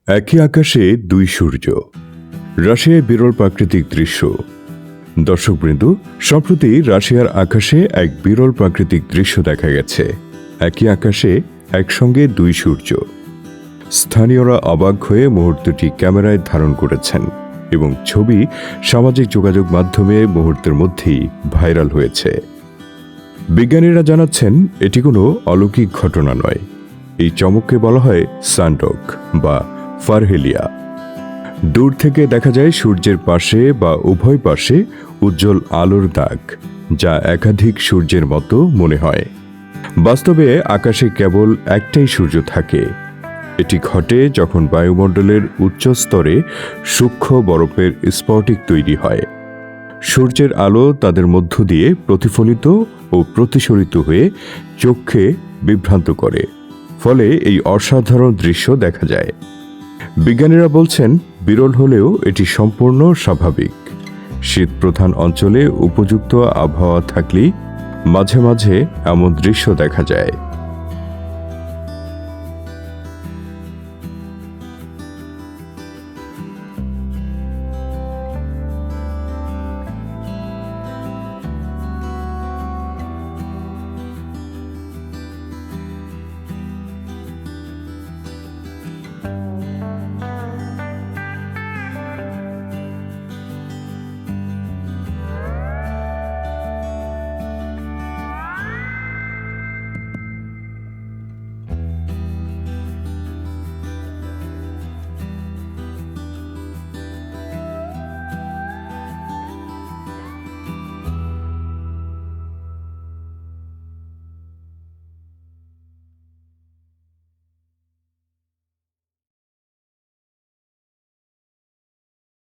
একই আকাশে দুই সূর্য, রাশিয়ায় বিরল প্রাকৃতিক দৃশ্য। দর্শকবৃন্দ, সম্প্রতি রাশিয়ার আকাশে এক বিরল প্রাকৃতিক দৃশ্য দেখা গেছে। একই আকাশে একসঙ্গে দুই সূর্য। স্থানীয়রা অবাক হয়ে মুহূর্তটি ক্যামেরায় ধারণ করেছেন এবং ছবি সামাজিক যোগাযোগ মাধ্যমে মুহূর্তের মধ্যেই ভাইরাল হয়েছে। বিজ্ঞানীরা জানাচ্ছেন এটি কোনো অলৌকিক ঘটনা নয়। এই চমককে বলা হয় সানডগ বা ফারহেলিয়া। দূর থেকে দেখা যায় সূর্যের পাশে বা উভয় পাশে উজ্জ্বল আলোর দাগ, যা একাধিক সূর্যের মতো মনে হয়। বাস্তবে আকাশে কেবল একটাই সূর্য থাকে। এটি ঘটে যখন বায়ুমণ্ডলের উচ্চ স্তরে সূক্ষ্ম বরফের স্ফটিক তৈরি হয়। সূর্যের আলো তাদের মধ্য দিয়ে প্রতিফলিত ও প্রতিসরিত হয়ে চোখকে বিভ্রান্ত করে, ফলে এই অসাধারণ দৃশ্য দেখা যায়। বিজ্ঞানীরা বলছেন, বিরল হলেও এটি সম্পূর্ণ স্বাভাবিক। শীতপ্রধান অঞ্চলে উপযুক্ত আবহাওয়া থাকলেই মাঝে মাঝে এমন দৃশ্য দেখা যায়।